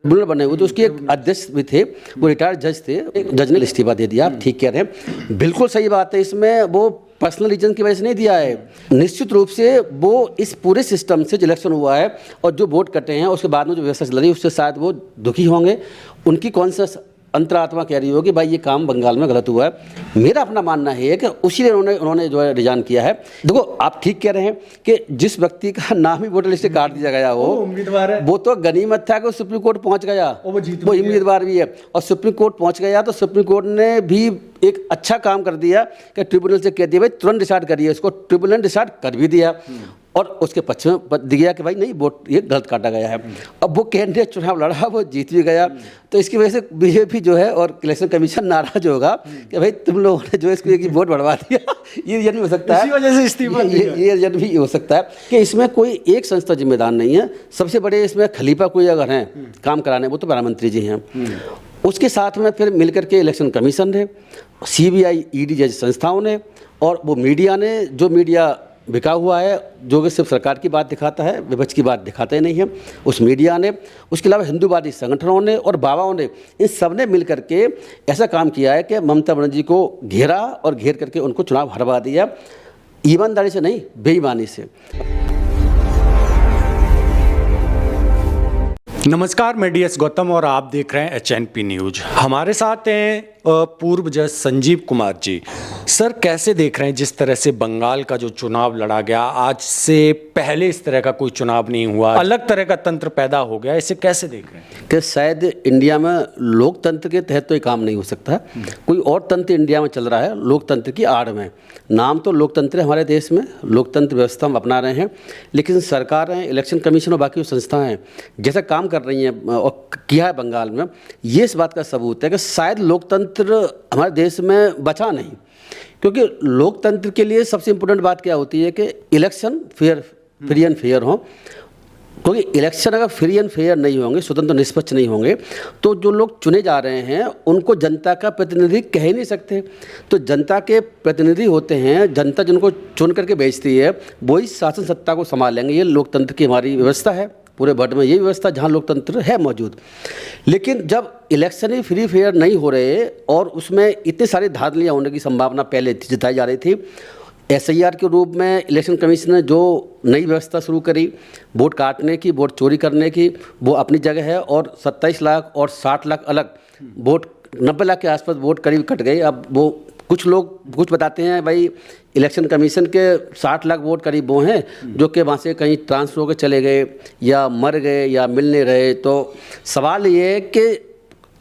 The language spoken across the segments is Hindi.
ट्रिब्यूनल बने हुए तो उसके एक अध्यक्ष भी थे, वो रिटायर्ड जज थे, एक जज ने इस्तीफा दे दिया। आप ठीक कह रहे हैं, बिल्कुल सही बात है। इसमें वो पर्सनल रीजन की वजह से नहीं दिया है, निश्चित रूप से वो इस पूरे सिस्टम से जो इलेक्शन हुआ है और जो वोट कटे हैं उसके बाद में जो व्यवस्था चल रही है उससे शायद वो दुखी होंगे। उनकी कौन सा अंतरात्मा कह रही होगी भाई ये काम बंगाल में गलत हुआ है। मेरा अपना मानना है कि उसी लिए उन्होंने जो है रिजाइन किया है। देखो आप ठीक कह रहे हैं कि जिस व्यक्ति का नाम ही वोटर लिस्ट से काट दिया गया हो, उम्मीदवार है, वो तो गनीमत था कि सुप्रीम कोर्ट पहुंच गया, वो उम्मीदवार भी है और सुप्रीम कोर्ट पहुंच गया तो सुप्रीम कोर्ट ने भी एक अच्छा काम कर दिया कि ट्रिब्यूनल से कह दिया भाई तुरंत डिसाइड करिए इसको। ट्रिब्यूनल ने डिसाइड कर भी दिया और उसके पक्ष में दिया कि भाई नहीं वोट ये गलत काटा गया है। अब वो कैंडिडेट चुनाव लड़ा, वो जीत भी गया, तो इसकी वजह से बीजेपी जो है और इलेक्शन कमीशन नाराज होगा कि भाई तुम लोगों ने जो इसको वोट बढ़वा दिया। ये रीजन भी हो सकता है, इसी वजह से इस्तीफा ये रीजन भी हो सकता है कि इसमें कोई एक संस्था जिम्मेदार नहीं है। सबसे बड़े इसमें खलीफा कोई अगर हैं काम कराने, वो तो प्रधानमंत्री जी हैं। उसके साथ में फिर मिलकर के इलेक्शन कमीशन ने, CBI ED जैसी संस्थाओं ने और वो मीडिया ने, जो मीडिया बिका हुआ है, जो कि सिर्फ सरकार की बात दिखाता है, विपक्ष की बात दिखाते ही नहीं है, उस मीडिया ने, उसके अलावा हिंदूवादी संगठनों ने और बाबाओं ने, इन सब ने मिल करके ऐसा काम किया है कि ममता बनर्जी को घेरा और घेर करके उनको चुनाव हरवा दिया, ईमानदारी से नहीं बेईमानी से। नमस्कार, मैं DS गौतम और आप देख रहे हैं HNP न्यूज। हमारे साथ हैं पूर्व जज संजीव कुमार जी। सर, कैसे देख रहे हैं जिस तरह से बंगाल का जो चुनाव लड़ा गया, आज से पहले इस तरह का कोई चुनाव नहीं हुआ, अलग तरह का तंत्र पैदा हो गया, इसे कैसे देख रहे हैं? कि शायद इंडिया में लोकतंत्र के तहत तो ये काम नहीं हो सकता, कोई और तंत्र इंडिया में चल रहा है लोकतंत्र की आड़ में। नाम तो लोकतंत्र है हमारे देश में, लोकतंत्र व्यवस्था हम अपना रहे हैं, लेकिन सरकारें, इलेक्शन कमीशन और बाकी संस्थाएं जैसा काम कर रही हैं और किया है बंगाल में, ये इस बात का सबूत है कि शायद लोकतंत्र हमारे देश में बचा नहीं। क्योंकि लोकतंत्र के लिए सबसे इम्पोर्टेंट बात क्या होती है कि इलेक्शन फ्री एंड फेयर हो। क्योंकि इलेक्शन अगर फ्री एंड फेयर नहीं होंगे, स्वतंत्र निष्पक्ष नहीं होंगे, तो जो लोग चुने जा रहे हैं उनको जनता का प्रतिनिधि कह ही नहीं सकते। तो जनता के प्रतिनिधि होते हैं, जनता जिनको चुन करके भेजती है वही शासन सत्ता को संभालेंगे। ये लोकतंत्र की हमारी व्यवस्था है, पूरे वर्ल्ड में ये व्यवस्था जहाँ लोकतंत्र है मौजूद। लेकिन जब इलेक्शन ही फ्री फेयर नहीं हो रहे और उसमें इतनी सारी धांधलियाँ होने की संभावना पहले जताई जा रही थी, SIR के रूप में इलेक्शन कमीशन ने जो नई व्यवस्था शुरू करी वोट काटने की, वोट चोरी करने की, वो अपनी जगह है और 27 लाख और 60 लाख अलग वोट, 90 लाख के आसपास वोट करीब कट गए। अब वो कुछ लोग कुछ बताते हैं भाई इलेक्शन कमीशन के 60 लाख वोट करीब वो हैं जो कि वहाँ से कहीं ट्रांसफर होकर चले गए या मर गए या मिल नहीं रहे। तो सवाल ये है कि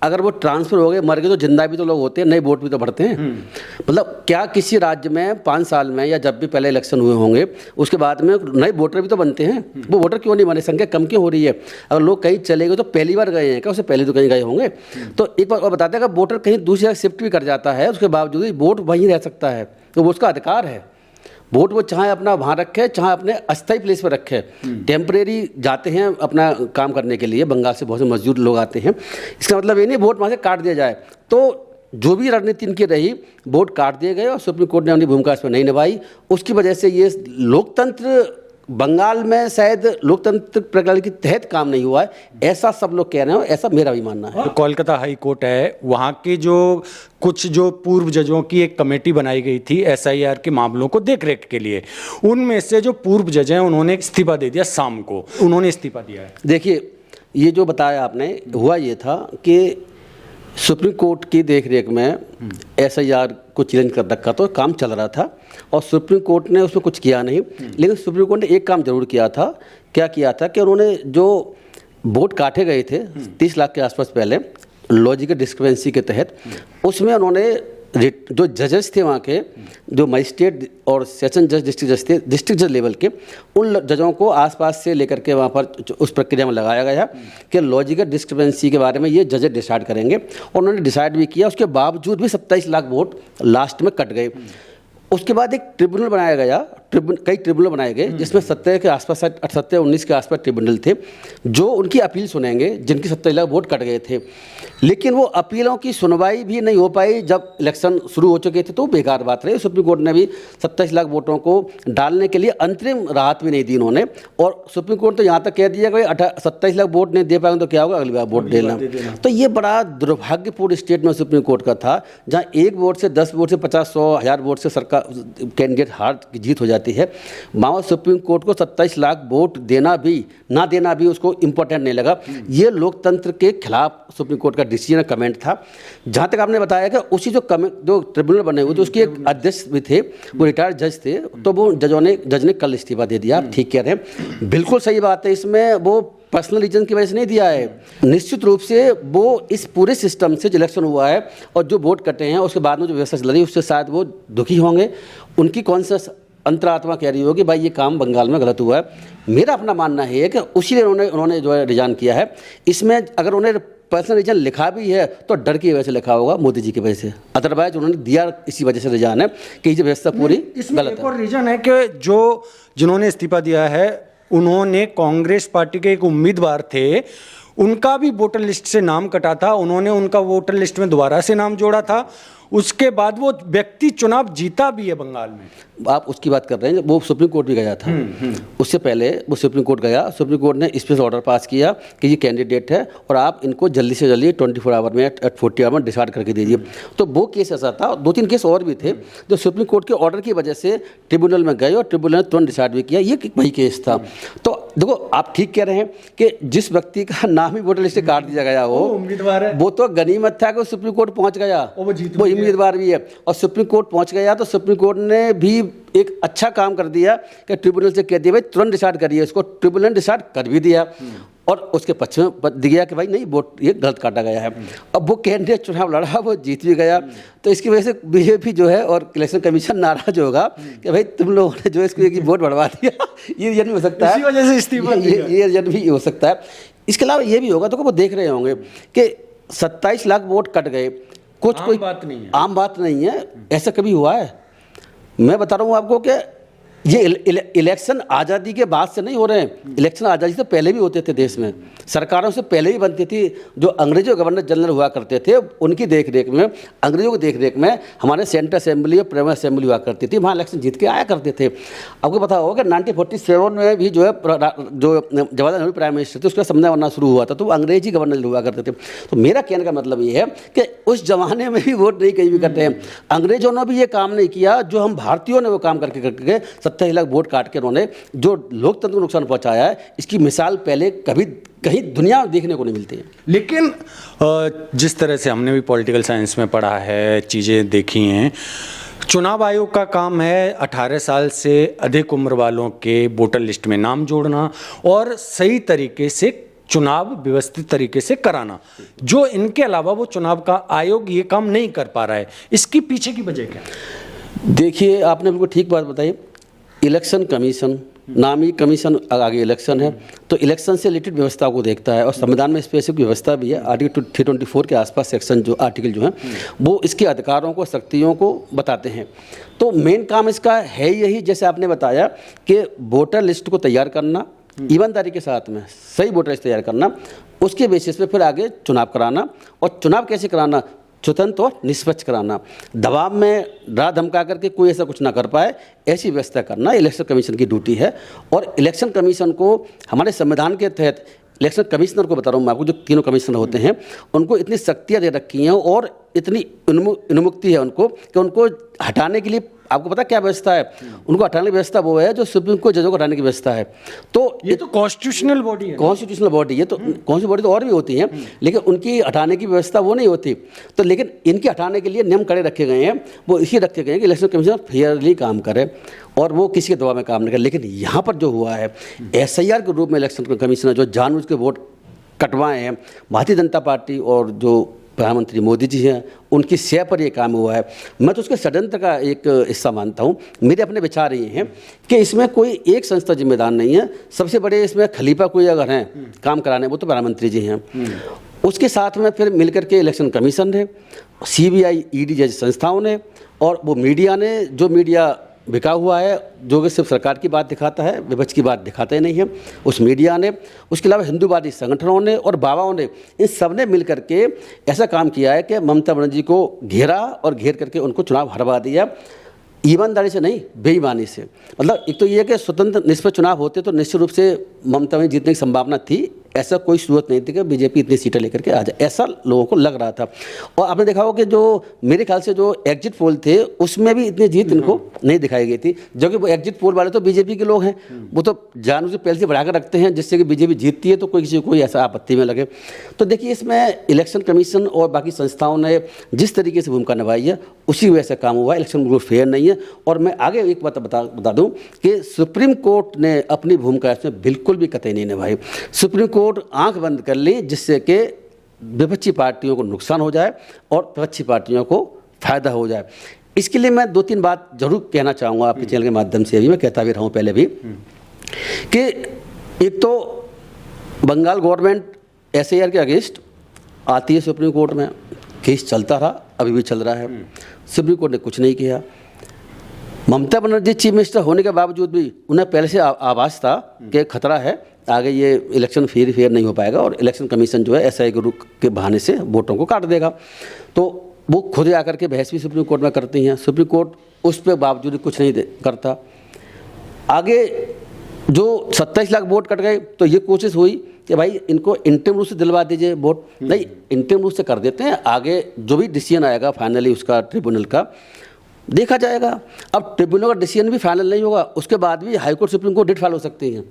अगर वो ट्रांसफ़र हो गए, मर गए, तो जिंदा भी तो लोग होते हैं, नए वोट भी तो बढ़ते हैं। मतलब क्या किसी राज्य में 5 साल में या जब भी पहले इलेक्शन हुए होंगे उसके बाद में नए वोटर भी तो बनते हैं, वो वोटर क्यों नहीं बने? संख्या कम क्यों हो रही है? अगर लोग कहीं चले गए तो पहली बार गए हैं क्या? उससे पहले तो कहीं गए होंगे। तो एक बार और बताते हैं, अगर वोटर कहीं दूसरी जगह शिफ्ट भी कर जाता है उसके बावजूद ही वोट वहीं रह सकता है, तो वो उसका अधिकार है। वोट वो चाहे अपना वहाँ रखे, चाहे अपने अस्थायी प्लेस पर रखे। टेम्परेरी जाते हैं अपना काम करने के लिए, बंगाल से बहुत से मजदूर लोग आते हैं, इसका मतलब ये नहीं वोट वहाँ से काट दिया जाए। तो जो भी रणनीति इनकी रही, वोट काट दिए गए और सुप्रीम कोर्ट ने अपनी भूमिका इसमें नहीं निभाई। उसकी वजह से ये लोकतंत्र बंगाल में शायद लोकतंत्र प्रणाली के तहत काम नहीं हुआ है, ऐसा सब लोग कह रहे हैं, ऐसा मेरा भी मानना है। तो कोलकाता हाई कोर्ट है, वहाँ के जो कुछ जो पूर्व जजों की एक कमेटी बनाई गई थी SIR के मामलों को देखरेख के लिए, उनमें से जो पूर्व जज हैं उन्होंने इस्तीफा दे दिया, शाम को उन्होंने इस्तीफा दिया है। देखिए, ये जो बताया आपने, हुआ ये था कि सुप्रीम कोर्ट की देखरेख में SIR को चैलेंज कर रखा, तो काम चल रहा था और सुप्रीम कोर्ट ने उसमें कुछ किया नहीं। लेकिन सुप्रीम कोर्ट ने एक काम जरूर किया था। क्या किया था कि उन्होंने जो वोट काटे गए थे 30 लाख के आसपास पहले लॉजिकल डिस्क्रिपेंसी के तहत, उसमें उन्होंने जो जजेस थे वहाँ के, जो मजिस्ट्रेट और सेशन जज, डिस्ट्रिक्ट जज थे, डिस्ट्रिक्ट जज लेवल के, उन जजों को आसपास से लेकर के वहाँ पर उस प्रक्रिया में लगाया गया कि लॉजिकल डिस्क्रिपेंसी के बारे में ये जज डिसाइड करेंगे। और उन्होंने डिसाइड भी किया, उसके बावजूद भी 27 लाख वोट लास्ट में कट गए। उसके बाद एक ट्रिब्यूनल बनाया गया, कई ट्रिब्यूनल बनाए गए जिसमें 17 के आसपास, 17-19 के आसपास ट्रिब्यूनल थे जो उनकी अपील सुनेंगे जिनकी 27 लाख वोट कट गए थे। लेकिन वो अपीलों की सुनवाई भी नहीं हो पाई जब इलेक्शन शुरू हो चुके थे, तो बेकार बात रही। सुप्रीम कोर्ट ने भी 27 लाख वोटों को डालने के लिए अंतरिम राहत भी नहीं दी उन्होंने, और सुप्रीम कोर्ट तो यहाँ तक कह दिया कि 27 लाख वोट नहीं दे पाएंगे तो क्या होगा, अगली बार वोट देना। तो ये बड़ा दुर्भाग्यपूर्ण स्टेटमेंट सुप्रीम कोर्ट का था, जहाँ एक वोट से 10 वोट से 50, 100, 1000 वोट से सरकार कैंडिडेट हार की जीत हो जाती है। वहाँ सुप्रीम कोर्ट को 27 लाख वोट देना भी ना देना भी उसको इम्पोर्टेंट नहीं लगा। ये लोकतंत्र के खिलाफ सुप्रीम कोर्ट का डिसीजन कमेंट था। जहाँ तक आपने बताया कि उसी जो ट्रिब्यूनल बने हुए थे उसके एक अध्यक्ष भी थे, वो रिटायर्ड जज थे, तो वो जज ने कल इस्तीफा दे दिया। आप ठीक कह रहे हैं, बिल्कुल सही बात है। इसमें वो पर्सनल रीजन की वजह से नहीं दिया है, निश्चित रूप से वो इस पूरे सिस्टम से इलेक्शन हुआ है और जो वोट कटे हैं उसके बाद में जो व्यवस्था चल रही है उससे शायद वो दुखी होंगे। उनकी कौन सा अंतरात्मा कह रही होगी भाई ये काम बंगाल में गलत हुआ है। मेरा अपना मानना है कि उसी उन्होंने जो है रिजाइन किया है। इसमें अगर उन्हें पर्सनल रीजन लिखा भी है तो डर की वजह से लिखा होगा, मोदी जी की वजह से, अदरवाइज उन्होंने दिया इसी वजह से रिजाइन है कि ये व्यवस्था पूरी गलत है। एक और रीजन है कि जिन्होंने इस्तीफा दिया है उन्होंने कांग्रेस पार्टी के एक उम्मीदवार थे, उनका भी वोटर लिस्ट से नाम कटा था, उन्होंने उनका वोटर लिस्ट में दोबारा से नाम जोड़ा था, उसके बाद वो व्यक्ति चुनाव जीता भी है बंगाल में। आप उसकी बात कर रहे हैं, वो सुप्रीम कोर्ट भी गया था। उससे पहले वो सुप्रीम कोर्ट गया, सुप्रीम कोर्ट ने स्पेशल ऑर्डर पास किया कि ये कैंडिडेट है और आप इनको जल्दी से जल्दी 24 आवर में 40 आवर में डिसाइड करके दीजिए। तो वो केस ऐसा था, 2-3 केस और भी थे जो सुप्रीम कोर्ट के ऑर्डर की वजह से ट्रिब्यूनल में गए और ट्रिब्यूनल ने तुरंत डिसाइड भी किया। ये वही केस था। तो देखो आप ठीक कह रहे हैं कि जिस व्यक्ति का नाम ही वोटर लिस्ट से काट दिया गया हो, उम्मीदवार है, वो तो गनीमत था कि सुप्रीम कोर्ट पहुंच गया, वो उम्मीदवार भी है और सुप्रीम कोर्ट पहुंच गया। तो सुप्रीम कोर्ट ने भी एक अच्छा काम कर दिया कि ट्रिब्यूनल से कह दिया भाई तुरंत डिसाइड करिए इसको। ट्रिब्यूनल ने डिसाइड कर भी दिया और उसके पक्ष में दिया कि भाई नहीं वोट ये गलत काटा गया है। अब वो कैंडिडेट चुनाव लड़ा, वो जीत भी गया। तो इसकी वजह से बीजेपी जो है और इलेक्शन कमीशन नाराज होगा कि भाई तुम लोगों ने जो इसको एक वोट बढ़वा दिया। ये रीजन भी हो सकता है, इसी वजह से इस्तीफा ये रीजन भी हो सकता है। इसके अलावा ये भी होगा, तो वो देख रहे होंगे कि 27 लाख वोट कट गए, कुछ कोई बात नहीं है, आम बात नहीं है। ऐसा कभी हुआ है? मैं बता रहा हूँ आपको कि ये इलेक्शन आज़ादी के बाद से नहीं हो रहे हैं, इलेक्शन आज़ादी से पहले भी होते थे देश में, सरकारों से पहले भी बनती थी। जो अंग्रेजों गवर्नर जनरल हुआ करते थे उनकी देख रेख में, अंग्रेजों की देख रेख में हमारे सेंट्रल असेंबली और प्राइमरी असेंबली हुआ करती थी, वहाँ इलेक्शन जीत के आया करते थे। आपको पता होगा कि 1947 में भी जो है जो जवाहरलाल नेहरू प्राइम मिनिस्टर थे उसका समझना बनना शुरू हुआ था, तो वो अंग्रेजी गवर्नर हुआ करते थे। तो मेरा कहने का मतलब ये है कि उस जमाने में भी वोट नहीं कहीं भी करते हैं। अंग्रेजों ने भी ये काम नहीं किया जो हम भारतीयों ने वो काम करके 27 लाख वोट काट के उन्होंने जो लोकतंत्र को नुकसान पहुंचाया है, इसकी मिसाल पहले कभी कहीं दुनिया में देखने को नहीं मिलती है। लेकिन जिस तरह से हमने भी पॉलिटिकल साइंस में पढ़ा है, चीज़ें देखी हैं, चुनाव आयोग का काम है 18 साल से अधिक उम्र वालों के वोटर लिस्ट में नाम जोड़ना और सही तरीके से चुनाव व्यवस्थित तरीके से कराना। जो इनके अलावा वो चुनाव का आयोग ये काम नहीं कर पा रहा है, इसकी पीछे की वजह क्या? देखिए आपने बिल्कुल ठीक बात बताई। इलेक्शन कमीशन नामी कमीशन, आगे इलेक्शन है तो इलेक्शन से रिलेटेड व्यवस्था को देखता है और संविधान में स्पेसिफिक व्यवस्था भी है। आर्टिकल 324 के आसपास सेक्शन जो आर्टिकल जो है वो इसके अधिकारों को, शक्तियों को बताते हैं। तो मेन काम इसका है यही, जैसे आपने बताया कि वोटर लिस्ट को तैयार करना, ईमानदारी के साथ में सही वोटर लिस्ट तैयार करना, उसके बेसिस पे फिर आगे चुनाव कराना। और चुनाव कैसे कराना? स्वतंत्र और निष्पक्ष कराना। दबाव में डरा धमका करके कोई ऐसा कुछ ना कर पाए, ऐसी व्यवस्था करना इलेक्शन कमीशन की ड्यूटी है। और इलेक्शन कमीशन को हमारे संविधान के तहत इलेक्शन कमिश्नर को बता रहा हूँ मैं आपको, जो तीनों कमिश्नर होते हैं उनको इतनी शक्तियाँ दे रखी हैं और इतनी उन्मुक्ति है उनको कि उनको हटाने के लिए, आपको पता क्या व्यवस्था है? उनको हटाने की व्यवस्था वो है जो सुप्रीम कोर्ट जजों को हटाने की व्यवस्था है। तो ये तो कॉन्स्टिट्यूशनल बॉडी है, कॉन्स्टिट्यूशनल बॉडी है। तो कौन सी बॉडी तो और भी होती हैं, लेकिन उनकी हटाने की व्यवस्था वो नहीं होती। तो लेकिन इनके हटाने के लिए नियम कड़े रखे गए हैं, वो इसी रखे गए हैं कि इलेक्शन कमीशन फेयरली काम करे और वो किसी के दबाव में काम नहीं करे। लेकिन यहाँ पर जो हुआ है SIR के रूप में इलेक्शन कमीशनर जो जानबूझ के वोट कटवाए हैं, भारतीय जनता पार्टी और जो प्रधानमंत्री मोदी जी हैं उनकी सह पर ये काम हुआ है। मैं तो उसके षड्यंत्र का एक हिस्सा मानता हूँ। मेरे अपने विचार ये हैं कि इसमें कोई एक संस्था जिम्मेदार नहीं है। सबसे बड़े इसमें खलीफा कोई अगर हैं काम कराने, वो तो प्रधानमंत्री जी हैं। उसके साथ में फिर मिलकर के इलेक्शन कमीशन है, CBI ED जैसी संस्थाओं ने और वो मीडिया ने, जो मीडिया बिका हुआ है, जो कि सिर्फ सरकार की बात दिखाता है, विपक्ष की बात दिखाता ही नहीं है। उस मीडिया ने, उसके अलावा हिंदूवादी संगठनों ने और बाबाओं ने, इन सब ने मिल करके ऐसा काम किया है कि ममता बनर्जी को घेरा और घेर करके उनको चुनाव हरवा दिया। ईमानदारी से नहीं, बेईमानी से। मतलब एक तो ये है कि स्वतंत्र निष्पक्ष चुनाव होते तो निश्चित रूप से ममता में जीतने की संभावना थी। ऐसा कोई सूरत नहीं थी कि बीजेपी इतनी सीटें लेकर के आ जाए, ऐसा लोगों को लग रहा था। और आपने देखा हो कि जो मेरे ख्याल से जो एग्जिट पोल थे उसमें भी इतनी जीत इनको नहीं दिखाई गई थी, जबकि वो एग्जिट पोल वाले तो बीजेपी के लोग हैं, वो तो जानबूझ के पहले से बढ़ाकर रखते हैं जिससे कि बीजेपी जीतती है तो कोई किसी को कोई ऐसा आपत्ति में लगे। तो देखिए, इसमें इलेक्शन कमीशन और बाकी संस्थाओं ने जिस तरीके से भूमिका निभाई है उसी वजह से काम हुआ है। इलेक्शन बिल्कुल फेयर नहीं है। और मैं आगे एक बात बता दूं कि सुप्रीम कोर्ट ने अपनी भूमिका इसमें बिल्कुल भी कतई नहीं निभाई। सुप्रीम कोर्ट आंख बंद कर ली जिससे कि विपक्षी पार्टियों को नुकसान हो जाए और विपक्षी पार्टियों को फायदा हो जाए। इसके लिए मैं 2-3 बात जरूर कहना चाहूँगा आपके चैनल के माध्यम से, भी मैं कहता भी रहा हूँ पहले भी, कि एक तो बंगाल गवर्नमेंट SIR के अगेंस्ट आती है सुप्रीम कोर्ट में, केस चलता रहा, अभी भी चल रहा है, सुप्रीम कोर्ट ने कुछ नहीं किया। ममता बनर्जी चीफ मिनिस्टर होने के बावजूद भी उन्हें पहले से आभास था कि खतरा है, आगे ये इलेक्शन फेयर नहीं हो पाएगा और इलेक्शन कमीशन जो है SI के बहाने से वोटों को काट देगा। तो वो खुद आकर के बहस भी सुप्रीम कोर्ट में करती हैं। सुप्रीम कोर्ट उस पर बावजूद कुछ नहीं करता। आगे जो 27 लाख वोट कट गए तो ये कोशिश हुई कि भाई इनको इंटरिम रूप से दिलवा दीजिए वोट। नहीं, इंटरिम रूप से कर देते हैं, आगे जो भी डिसीजन आएगा फाइनली उसका ट्रिब्यूनल का देखा जाएगा। अब ट्रिब्यूनल का डिसीजन भी फाइनल नहीं होगा, उसके बाद भी हाई कोर्ट सुप्रीम कोर्ट डिट फाइल हो सकती हैं।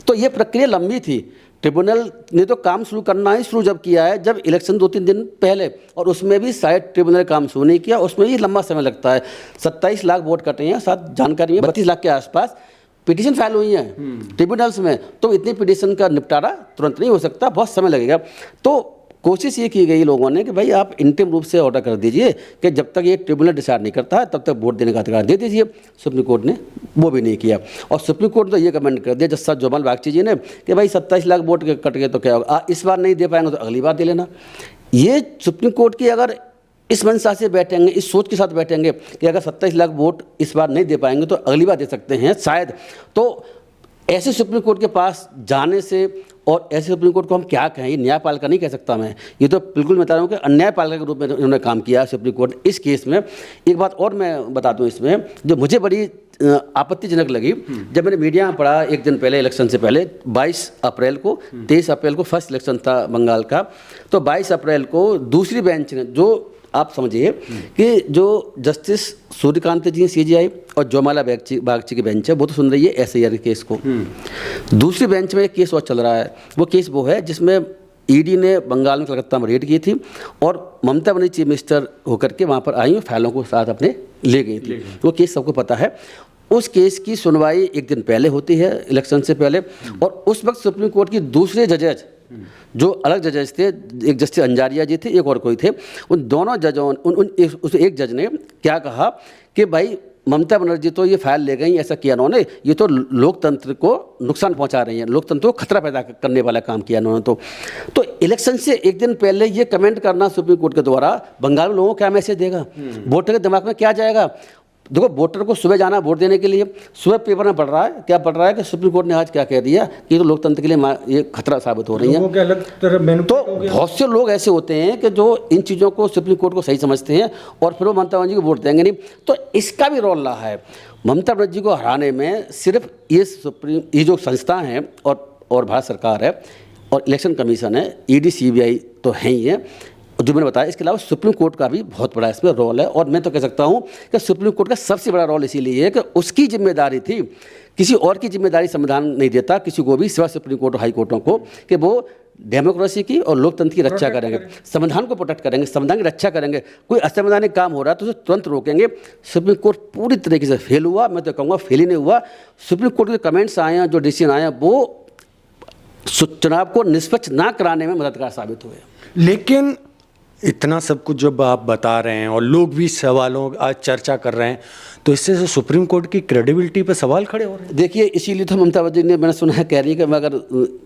तो ये प्रक्रिया लंबी थी। ट्रिब्यूनल ने तो काम शुरू करना ही शुरू जब किया है जब इलेक्शन 2-3 दिन पहले, और उसमें भी शायद ट्रिब्यूनल ने काम शुरू नहीं किया, उसमें भी लंबा समय लगता है। 27 लाख वोट कटे हैं, साथ जानकारी में 32 लाख के आसपास पिटीशन फाइल हुई हैं ट्रिब्यूनल्स में। तो इतनी पिटीशन का निपटारा तुरंत नहीं हो सकता, बहुत समय लगेगा। तो कोशिश ये की गई लोगों ने कि भाई आप इंटरिम रूप से ऑर्डर कर दीजिए कि जब तक ये ट्रिब्यूनल डिसाइड नहीं करता है तब तक वोट देने का अधिकार दे दीजिए। सुप्रीम कोर्ट ने वो भी नहीं किया और सुप्रीम कोर्ट तो ये कमेंट कर दिया जस्टिस जोमल बागची जी ने कि भाई 27 लाख वोट कट गए तो क्या होगा, इस बार नहीं दे पाएंगे तो अगली बार दे लेना। ये सुप्रीम कोर्ट की अगर इस मंशा से बैठेंगे, इस सोच के साथ बैठेंगे कि अगर 27 लाख वोट इस बार नहीं दे पाएंगे तो अगली बार दे सकते हैं शायद, तो ऐसे सुप्रीम कोर्ट के पास जाने से, और ऐसे सुप्रीम कोर्ट को हम क्या कहें, ये न्यायपालिका नहीं कह सकता मैं, ये तो बिल्कुल मैं बता रहा हूँ कि अन्यायपालिका के रूप में उन्होंने काम किया सुप्रीम कोर्ट इस केस में। एक बात और मैं बता दूँ इसमें जो मुझे बड़ी आपत्तिजनक लगी, जब मैंने मीडिया में पढ़ा एक दिन पहले इलेक्शन से पहले 22 अप्रैल को, 23 अप्रैल को फर्स्ट इलेक्शन था बंगाल का, तो 22 अप्रैल को दूसरी बेंच ने, जो आप समझिए कि जो जस्टिस सूर्यकांत जी CJI और जोमाला बागची की बेंच है वो तो सुन रही है SIR के केस को। दूसरी बेंच में एक केस और चल रहा है, वो केस वो है जिसमें ED ने बंगाल में कलकत्ता में रेड की थी और ममता बनर्जी चीफ मिनिस्टर होकर के वहाँ पर आई और फाइलों को साथ अपने ले गई थी। वो केस सबको पता है। उस केस की सुनवाई एक दिन पहले होती है इलेक्शन से पहले, और उस वक्त सुप्रीम कोर्ट की दूसरे जजेज जो अलग जजेस थे, एक जस्टिस अंजारिया जी थे, एक और कोई थे, उन दोनों जजों उस एक जज ने क्या कहा कि भाई ममता बनर्जी तो ये फाइल ले गई, ऐसा किया उन्होंने, ये तो लोकतंत्र को नुकसान पहुंचा रही है, लोकतंत्र को खतरा पैदा करने वाला काम किया उन्होंने। तो इलेक्शन से एक दिन पहले ये कमेंट करना सुप्रीम कोर्ट के द्वारा बंगाल में लोगों को क्या मैसेज देगा, वोटर के दिमाग में क्या जाएगा। देखो, वोटर को सुबह जाना वोट देने के लिए, सुबह पेपर में पढ़ रहा है, क्या पढ़ रहा है कि सुप्रीम कोर्ट ने आज क्या कह दिया कि तो लोकतंत्र के लिए ये खतरा साबित हो रही है। तो बहुत से लोग ऐसे होते हैं कि जो इन चीज़ों को सुप्रीम कोर्ट को सही समझते हैं और फिर वो ममता बनर्जी को वोट देंगे नहीं। तो इसका भी रोल रहा है ममता बनर्जी को हराने में। सिर्फ ये जो संस्था हैं और भारत सरकार है और इलेक्शन कमीशन है, ED CBI तो है ही है, जो मैंने बताया, इसके अलावा सुप्रीम कोर्ट का भी बहुत बड़ा इसमें रोल है। और मैं तो कह सकता हूं कि सुप्रीम कोर्ट का सबसे बड़ा रोल इसीलिए है कि उसकी जिम्मेदारी थी, किसी और की जिम्मेदारी संविधान नहीं देता किसी को भी सिवा सुप्रीम कोर्ट और हाई कोर्टों को, कि वो डेमोक्रेसी की और लोकतंत्र की रक्षा करेंगे, संविधान को प्रोटेक्ट करेंगे, संविधान की रक्षा करेंगे। कोई असंवैधानिक काम हो रहा है तो उसे तुरंत रोकेंगे। सुप्रीम कोर्ट पूरी तरीके से फेल हुआ, मैं तो कहूँगा फेल ही नहीं हुआ। सुप्रीम कोर्ट के कमेंट्स आए हैं, जो डिसीजन आए हैं, वो चुनाव को निष्पक्ष ना कराने में मददगार साबित हुए। लेकिन इतना सब कुछ जब आप बता रहे हैं और लोग भी सवालों आज चर्चा कर रहे हैं, तो इससे सुप्रीम कोर्ट की क्रेडिबिलिटी पर सवाल खड़े हो रहे हैं। देखिए, इसीलिए तो ममता बनर्जी ने, मैंने सुना है, कह रही है कि मैं अगर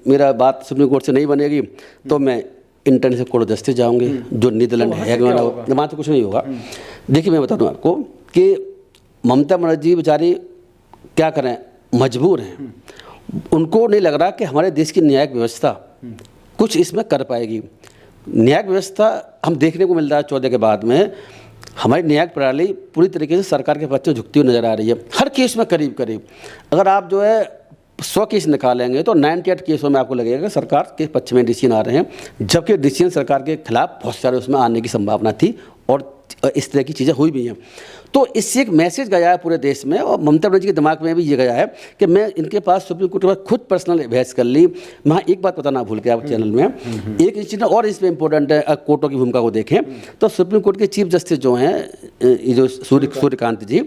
मेरा बात सुप्रीम कोर्ट से नहीं बनेगी तो मैं इंटरनेशनल कोर्ट ऑफ जस्टिस जाऊंगी, जो नीदरलैंड है, वहाँ तो कुछ नहीं होगा। देखिए, मैं बता दूँ आपको कि ममता बनर्जी बेचारी क्या करें, मजबूर हैं। उनको नहीं लग रहा कि हमारे देश की न्यायिक व्यवस्था कुछ इसमें कर पाएगी। न्यायिक व्यवस्था हम देखने को मिल रहा है 14 के बाद में, हमारी न्यायिक प्रणाली पूरी तरीके से सरकार के पक्ष में झुकती हुई नजर आ रही है। हर केस में करीब करीब अगर आप जो है 100 केस निकालेंगे तो 98 केसों में आपको लगेगा कि सरकार के पक्ष में डिसीजन आ रहे हैं, जबकि डिसीजन सरकार के खिलाफ बहुत सारे उसमें आने की संभावना थी और इस तरह की चीज़ें हुई भी हैं। तो इससे एक मैसेज गया है पूरे देश में, और ममता बनर्जी के दिमाग में भी ये गया है कि मैं इनके पास सुप्रीम कोर्ट के पास खुद पर्सनल बहस कर ली। मैं एक बात बताना भूल गया चैनल में, एक चीज़ और इसमें इंपॉर्टेंट है, कोर्टों की भूमिका को देखें तो सुप्रीम कोर्ट के चीफ जस्टिस जो हैं, ये जो सूर्यकांत जी,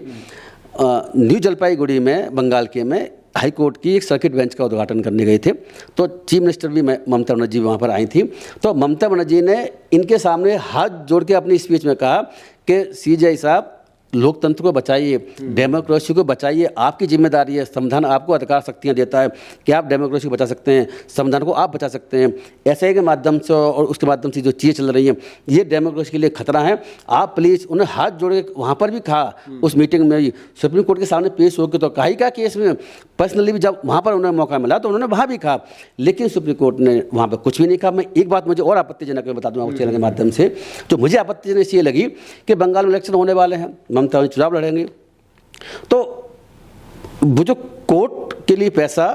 न्यू जलपाईगुड़ी में बंगाल के में हाई कोर्ट की एक सर्किट बेंच का उद्घाटन करने गए थे। तो चीफ मिनिस्टर भी ममता बनर्जी वहाँ पर आई थी। तो ममता बनर्जी ने इनके सामने हाथ जोड़ के अपनी स्पीच में कहा कि सीजेआई साहब, लोकतंत्र को बचाइए, डेमोक्रेसी को बचाइए, आपकी जिम्मेदारी है। संविधान आपको अधिकार शक्तियाँ देता है कि आप डेमोक्रेसी को बचा सकते हैं, संविधान को आप बचा सकते हैं। ऐसे के माध्यम से और उसके माध्यम से जो चीज़ें चल रही हैं ये डेमोक्रेसी के लिए खतरा है। आप प्लीज़, उन्हें हाथ जोड़ के वहाँ पर भी कहा, उस मीटिंग में भी सुप्रीम कोर्ट के सामने पेश होकर तो कहा ही क्या केस में, पर्सनली भी जब वहाँ पर उन्हें मौका मिला तो उन्होंने वहाँ भी कहा, लेकिन सुप्रीम कोर्ट ने वहाँ पर कुछ भी नहीं कहा। मैं एक बात मुझे और आपत्तिजनक बता दूँ उस चैनल के माध्यम से, जो मुझे आपत्तिजनक इसलिए लगी कि बंगाल में इलेक्शन होने वाले हैं, ममता चुनाव लड़ेंगे, तो वो जो कोर्ट के लिए पैसा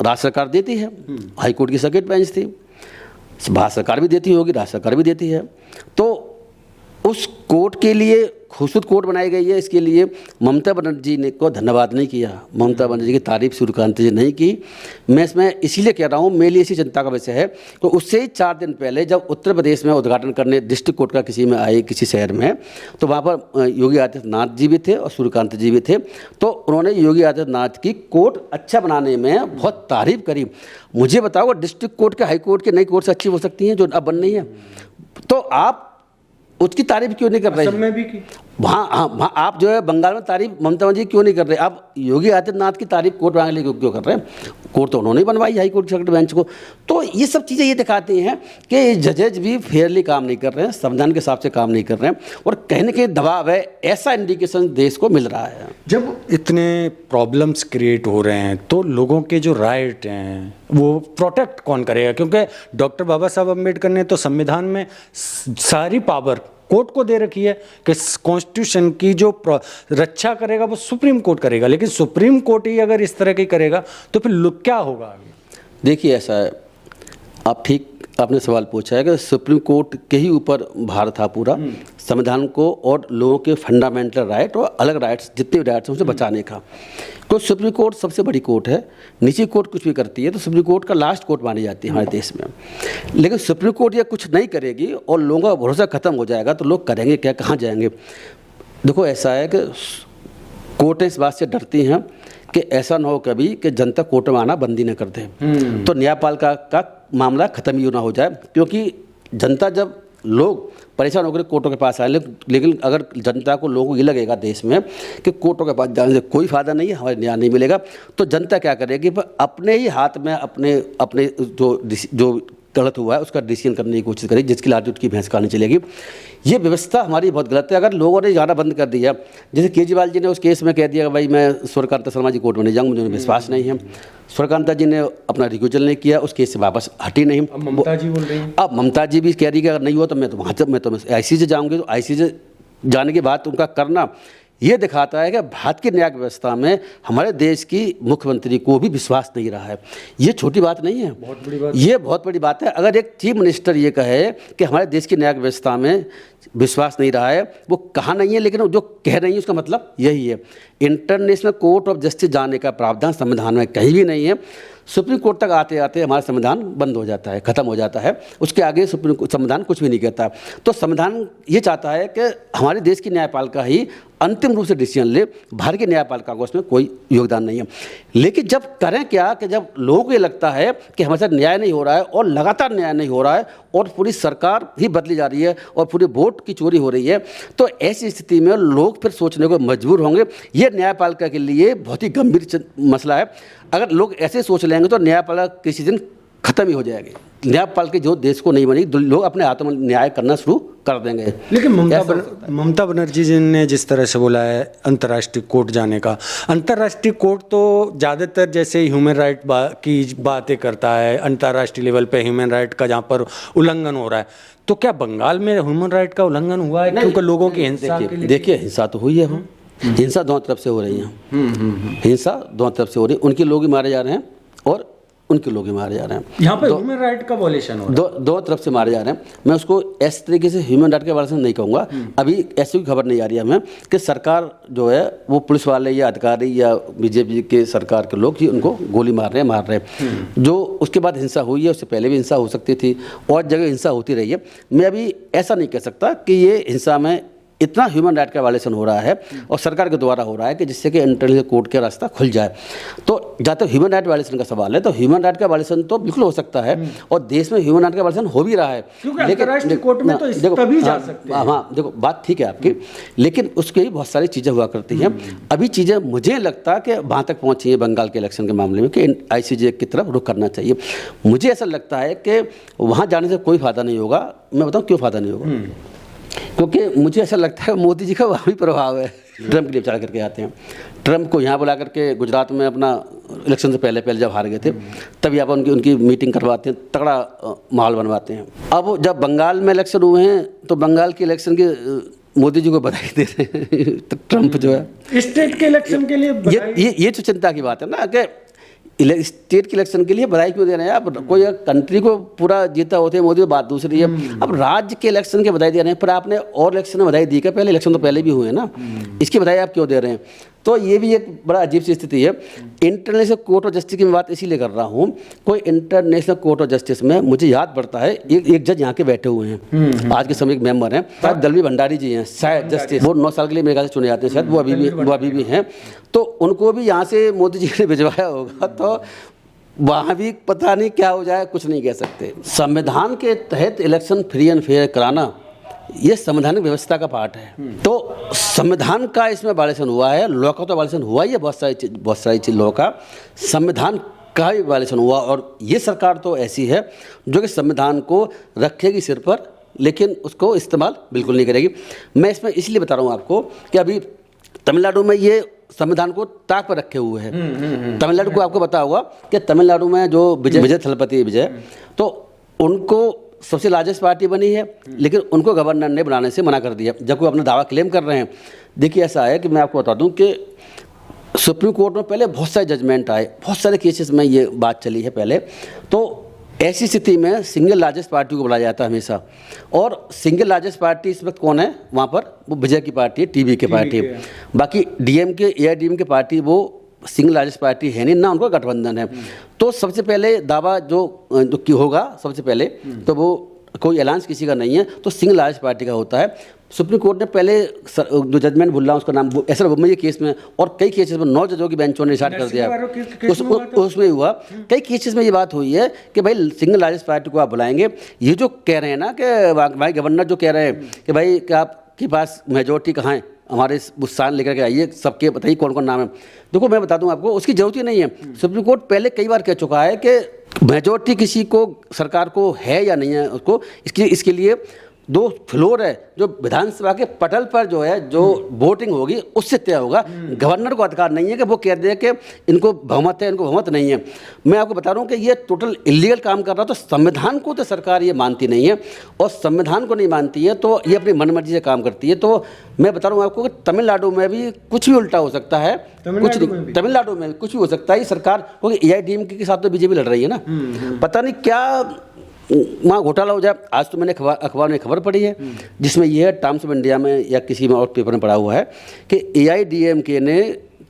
राज्य सरकार देती है, हाई कोर्ट की सर्किट बेंच थी, भारत सरकार भी देती होगी, राज्य सरकार भी देती है, तो उस कोर्ट के लिए खूबसूरत कोर्ट बनाई गई है। इसके लिए ममता बनर्जी ने को धन्यवाद नहीं किया, ममता बनर्जी की तारीफ सूर्यकांत जी नहीं की। मैं इसमें इसीलिए कह रहा हूँ, मेरे लिए इसी चिंता का विषय है। तो उससे ही 4 दिन पहले जब उत्तर प्रदेश में उद्घाटन करने डिस्ट्रिक्ट कोर्ट का किसी में आए, किसी शहर में, तो वहाँ पर योगी आदित्यनाथ जी भी थे और सूर्यकांत जी भी थे। तो उन्होंने योगी आदित्यनाथ की कोर्ट अच्छा बनाने में बहुत तारीफ करी। मुझे बताओ, डिस्ट्रिक्ट कोर्ट के, हाई कोर्ट के नई कोर्ट अच्छी हो सकती हैं जो अब बन रही है, तो आप उसकी तारीफ क्यों नहीं कर रहे हैं? में भी की वहाँ आप जो है बंगाल में तारीफ ममता बनर्जी क्यों नहीं कर रहे? आप योगी आदित्यनाथ की तारीफ कोर्ट बनाने के लिए क्यों कर रहे हैं? कोर्ट तो उन्होंने ही बनवाई हाई कोर्ट सर्किट बेंच को। तो ये सब चीज़ें ये दिखाती हैं कि जजेज भी फेयरली काम नहीं कर रहे हैं, संविधान के हिसाब से काम नहीं कर रहे हैं, और कहीं ना कहीं दबाव है, ऐसा इंडिकेशन देश को मिल रहा है। जब इतने प्रॉब्लम्स क्रिएट हो रहे हैं तो लोगों के जो राइट हैं वो प्रोटेक्ट कौन करेगा? क्योंकि डॉक्टर बाबा साहब अम्बेडकर ने तो संविधान में सारी पावर कोर्ट को दे रखी है कि कॉन्स्टिट्यूशन की जो रक्षा करेगा वो सुप्रीम कोर्ट करेगा, लेकिन सुप्रीम कोर्ट ही अगर इस तरह की करेगा तो फिर क्या होगा आगे? देखिए, ऐसा है, आप ठीक आपने सवाल पूछा है कि सुप्रीम कोर्ट के ही ऊपर भार था पूरा, संविधान को और लोगों के फंडामेंटल राइट और अलग राइट्स, जितने भी राइट्स हैं उसे बचाने का। तो सुप्रीम कोर्ट सबसे बड़ी कोर्ट है, निजी कोर्ट कुछ भी करती है तो सुप्रीम कोर्ट का लास्ट कोर्ट मानी जाती है हमारे देश में। लेकिन सुप्रीम कोर्ट ये कुछ नहीं करेगी और लोगों का भरोसा खत्म हो जाएगा तो लोग करेंगे क्या, कहाँ जाएंगे? देखो, ऐसा है कि कोर्टें इस बात से डरती हैं कि ऐसा ना हो कभी कि जनता कोर्ट में आना बंदी न कर दे, तो न्यायपालिका का मामला खत्म ही ना हो जाए। क्योंकि जनता, जब लोग परेशान होकर कोर्टों के पास आए, लेकिन अगर जनता को, लोगों को ये लगेगा देश में कि कोर्टों के पास जाने से कोई फ़ायदा नहीं है, हमें न्याय नहीं मिलेगा, तो जनता क्या करेगी? अपने ही हाथ में अपने जो गलत हुआ है उसका डिसीजन करने की कोशिश करेगी, जिसकी लाठी उसकी भैंस कहानी चलेगी। ये व्यवस्था हमारी बहुत गलत है। अगर लोगों ने जाना बंद कर दिया, जैसे केजरीवाल जी ने उस केस में कह दिया कि भाई मैं सूर्यकांत शर्मा जी कोर्ट में नहीं जाऊँगा, मुझे विश्वास नहीं है, सूर्यकांता जी ने अपना रिक्यूजल नहीं किया, उस केस से वापस हटी नहीं। ममता जी बोल रही हैं, अब ममता जी भी कह रही है कि अगर नहीं हुआ तो मैं तो ICJ जाऊँगी। तो ICJ जाने के बाद उनका करना ये दिखाता है कि भारत की न्याय व्यवस्था में हमारे देश की मुख्यमंत्री को भी विश्वास नहीं रहा है। ये छोटी बात नहीं है, बहुत बड़ी बात, ये बहुत बड़ी बात है। अगर एक चीफ मिनिस्टर ये कहे कि हमारे देश की न्याय व्यवस्था में विश्वास नहीं रहा है, वो कहा नहीं है, लेकिन जो कह रही है उसका मतलब यही है। इंटरनेशनल कोर्ट ऑफ जस्टिस जाने का प्रावधान संविधान में कहीं भी नहीं है। सुप्रीम कोर्ट तक आते आते हमारा संविधान बंद हो जाता है, ख़त्म हो जाता है, उसके आगे संविधान कुछ भी नहीं कहता। तो संविधान ये चाहता है कि हमारे देश की न्यायपालिका ही अंतिम रूप से डिसीजन ले, भारत की न्यायपालिका को उसमें कोई योगदान नहीं है। लेकिन जब करें क्या कि जब लोगों को ये लगता है कि हमारे साथ न्याय नहीं हो रहा है और लगातार न्याय नहीं हो रहा है और पूरी सरकार ही बदली जा रही है और पूरे वोट की चोरी हो रही है, तो ऐसी स्थिति में लोग फिर सोचने को मजबूर होंगे। ये न्यायपालिका के लिए बहुत ही गंभीर मसला है। अगर लोग ऐसे सोच लेंगे तो न्यायपालिका किसी दिन खत्म ही हो जाएगी। न्यायपाल के जो देश को नहीं बनेगी, लोग अपने हाथों में न्याय करना शुरू कर देंगे। लेकिन ममता बनर्जी जी ने जिस तरह से बोला है अंतर्राष्ट्रीय कोर्ट जाने का, अंतर्राष्ट्रीय कोर्ट तो ज़्यादातर जैसे ह्यूमन राइट की बातें करता है, अंतर्राष्ट्रीय लेवल पे ह्यूमन राइट का जहाँ पर उल्लंघन हो रहा है, तो क्या बंगाल में ह्यूमन राइट का उल्लंघन हुआ है? क्योंकि लोगों की हिंसा, देखिए हिंसा तो हुई है, हिंसा दोनों तरफ से हो रही है, हिंसा दोनों तरफ से हो रही है, उनके लोग भी मारे जा रहे हैं और उनके लोग ही मारे जा रहे हैं। यहाँ पे ह्यूमन राइट का वॉयलेशन हो रहा है, दो तरफ से मारे जा रहे हैं। मैं उसको इस तरीके से ह्यूमन राइट के वायलेशन नहीं कहूँगा। अभी ऐसी कोई खबर नहीं आ रही है हमें कि सरकार जो है वो पुलिस वाले या अधिकारी या बीजेपी के सरकार के लोग ही उनको गोली मार रहे हैं। जो उसके बाद हिंसा हुई है, उससे पहले भी हिंसा हो सकती थी और जगह हिंसा होती रही है। मैं अभी ऐसा नहीं कह सकता कि ये हिंसा में इतना ह्यूमन राइट का वायलेशन हो रहा है और सरकार के द्वारा हो रहा है कि जिससे कि इंटरनेशनल कोर्ट का रास्ता खुल जाए। तो जहाँ तक ह्यूमन राइट वायलेशन का सवाल है, तो ह्यूमन राइट का वायलेशन तो बिल्कुल हो सकता है और देश में ह्यूमन राइट का वायलेशन हो भी रहा है। लेकिन कोर्ट में तो तभी जा सकते हैं। हाँ, देखो बात ठीक है आपकी, लेकिन उसकी बहुत सारी चीज़ें हुआ करती हैं। अभी चीज़ें मुझे लगता है कि वहाँ तक पहुँची है बंगाल के इलेक्शन के मामले में कि ICJ की तरफ रुख करना चाहिए। मुझे ऐसा लगता है कि वहाँ जाने से कोई फ़ायदा नहीं होगा। मैं बताऊँ क्यों फ़ायदा नहीं होगा, क्योंकि मुझे ऐसा लगता है मोदी जी का वहाँ भी प्रभाव है। ट्रंप के लिए विचार करके आते हैं, ट्रंप को यहाँ बुला करके गुजरात में अपना इलेक्शन से पहले जब हार गए थे तब यहाँ पर उनकी मीटिंग करवाते हैं, तगड़ा माहौल बनवाते हैं। अब जब बंगाल में इलेक्शन हुए हैं तो बंगाल के इलेक्शन के मोदी जी को बधाई दे रहे हैं तो ट्रंप जो है स्टेट के इलेक्शन के लिए ये तो चिंता की बात है ना कि स्टेट के इलेक्शन के लिए बधाई क्यों दे रहे हैं आप? कोई कंट्री को पूरा जीता होते हैं मोदी, बात दूसरी है। अब राज्य के इलेक्शन के बधाई दे रहे हैं, पर आपने और इलेक्शन में बधाई दी क्या? पहले इलेक्शन तो पहले भी हुए हैं ना, इसकी बधाई आप क्यों दे रहे हैं? तो ये भी एक बड़ा अजीब सी स्थिति है। इंटरनेशनल कोर्ट ऑफ जस्टिस की मैं बात इसीलिए कर रहा हूँ, कोई इंटरनेशनल कोर्ट ऑफ जस्टिस में मुझे याद पड़ता है एक जज यहाँ के बैठे हुए हैं, आज के समय एक मेंबर हैं, शायद दलवी भंडारी जी हैं, शायद जस्टिस, वो 9 साल के लिए मेरे ख्याल से चुने जाते हैं, शायद वो अभी भी हैं। तो उनको भी यहाँ से मोदी जी ने भिजवाया होगा, तो वहाँ भी पता नहीं क्या हो जाए, कुछ नहीं कह सकते। संविधान के तहत इलेक्शन फ्री एंड फेयर कराना ये संवैधानिक व्यवस्था का पार्ट है। तो संविधान का इसमें वायलेशन हुआ है, लॉ का तो वायलेशन हुआ ही है, बहुत सारी चीज लॉ का, संविधान का ही वायलेशन हुआ। और ये सरकार तो ऐसी है जो कि संविधान को रखेगी सिर पर, लेकिन उसको इस्तेमाल बिल्कुल नहीं करेगी। मैं इसमें इसलिए बता रहा हूँ आपको कि अभी तमिलनाडु में ये संविधान को ताक पर रखे हुए हैं। तमिलनाडु को आपको पता होगा कि तमिलनाडु में जो विजय थलपति तो उनको सबसे लार्जेस्ट पार्टी बनी है, लेकिन उनको गवर्नर ने बनाने से मना कर दिया, जब कोई अपना दावा क्लेम कर रहे हैं। देखिए ऐसा है कि मैं आपको बता दूं कि सुप्रीम कोर्ट में पहले बहुत सारे जजमेंट आए, बहुत सारे केसेस में ये बात चली है पहले। तो ऐसी स्थिति में सिंगल लार्जेस्ट पार्टी को बुलाया जाता है हमेशा, और सिंगल लार्जेस्ट पार्टी इस वक्त कौन है वहाँ पर? वो विजय की पार्टी है, टीवी की पार्टी है। बाकी DMK AIDMK पार्टी वो सिंगल लार्जेस्ट पार्टी है नहीं ना, उनका गठबंधन है। तो सबसे पहले दावा जो होगा सबसे पहले, तो वो कोई अलायंस किसी का नहीं है, तो सिंगल लार्जेस्ट पार्टी का होता है। सुप्रीम कोर्ट ने पहले जो जजमेंट भूल रहा हूँ उसका नाम, ऐसा ये केस में और कई केसेस में 9 जजों की बेंचों ने डिसाइड कर दिया, उसमें हुआ कई केसेस में ये बात हुई है कि भाई सिंगल लार्जेस्ट पार्टी को आप बुलाएंगे। ये जो कह रहे हैं ना कि भाई गवर्नर जो कह रहे हैं कि भाई कि आपके पास मेजोरिटी कहाँ है, हमारे उस साल लेकर के आइए, सबके बताइए कौन कौन नाम है। देखो मैं बता दूं आपको, उसकी जरूरत ही नहीं है। सुप्रीम कोर्ट पहले कई बार कह चुका है कि मेजोरिटी किसी को सरकार को है या नहीं है, उसको इसके लिए 2 फ्लोर है जो विधानसभा के पटल पर जो है जो वोटिंग होगी उससे तय होगा। गवर्नर को अधिकार नहीं है कि वो कह दे कि इनको बहुमत है, इनको बहुमत नहीं है। मैं आपको बता रहा हूँ कि ये टोटल इलीगल काम कर रहा, तो संविधान को तो सरकार ये मानती नहीं है, और संविधान को नहीं मानती है तो ये अपनी मनमर्जी से काम करती है। तो मैं बता रहा हूँ आपको कि तमिलनाडु में भी कुछ भी उल्टा हो सकता है, तमिलनाडु में कुछ भी हो सकता है। ये सरकार, क्योंकि AIDMK के साथ तो बीजेपी लड़ रही है ना, पता नहीं क्या वहाँ घोटाला हो जाए। आज तो मैंने अखबार में खबर पढ़ी है जिसमें यह है, टाइम्स ऑफ इंडिया में या किसी में और पेपर में पढ़ा हुआ है कि AIDMK ने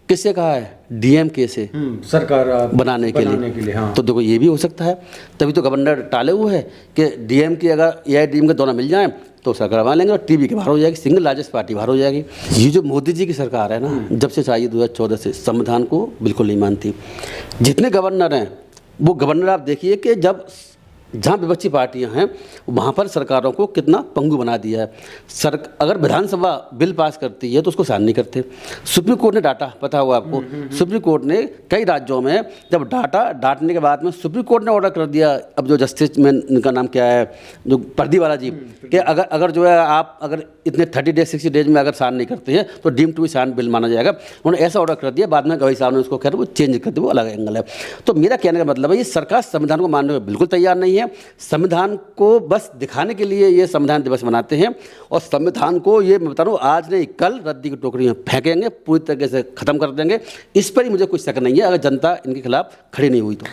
किससे कहा है, DMK से सरकार बनाने के लिए। हाँ। तो देखो ये भी हो सकता है, तभी तो गवर्नर टाले हुए है कि DMK अगर AIDMK दोनों मिल जाएं तो सरकार बना लेंगे और टीवी के बाहर हो जाएगी, सिंगल लार्जेस्ट पार्टी बाहर हो जाएगी। ये जो मोदी जी की सरकार है ना, जब से चाहिए 2014 से संविधान को बिल्कुल नहीं मानती। जितने गवर्नर हैं वो गवर्नर आप देखिए कि जब जहाँ विपक्षी पार्टियां हैं वहाँ पर सरकारों को कितना पंगु बना दिया है। अगर विधानसभा बिल पास करती है तो उसको साइन नहीं करते। सुप्रीम कोर्ट ने डांटा, पता हुआ आपको, सुप्रीम कोर्ट ने कई राज्यों में जब डांटने के बाद में सुप्रीम कोर्ट ने ऑर्डर कर दिया, अब जो जस्टिस में इनका नाम क्या है, जो पर्दीवाला जी, कि अगर जो है आप अगर इतने 30 डेज 60 डेज में अगर साइन नहीं करते हैं तो deem to be sign bill माना जाएगा। उन्होंने ऐसा ऑर्डर कर दिया, बाद में गवाही साहब ने उसको खैर वो चेंज कर दिया, वो अलग एंगल है। तो मेरा कहने का मतलब है ये सरकार संविधान को मानने में बिल्कुल तैयार नहीं है। संविधान को बस दिखाने के लिए ये संविधान दिवस मनाते हैं, और संविधान को ये मैं बता रहा हूँ आज नहीं कल रद्दी की टोकरी में फेंकेंगे, पूरी तरीके से खत्म कर देंगे। इस पर ही मुझे कुछ शक नहीं है अगर जनता इनके खिलाफ खड़ी नहीं हुई तो।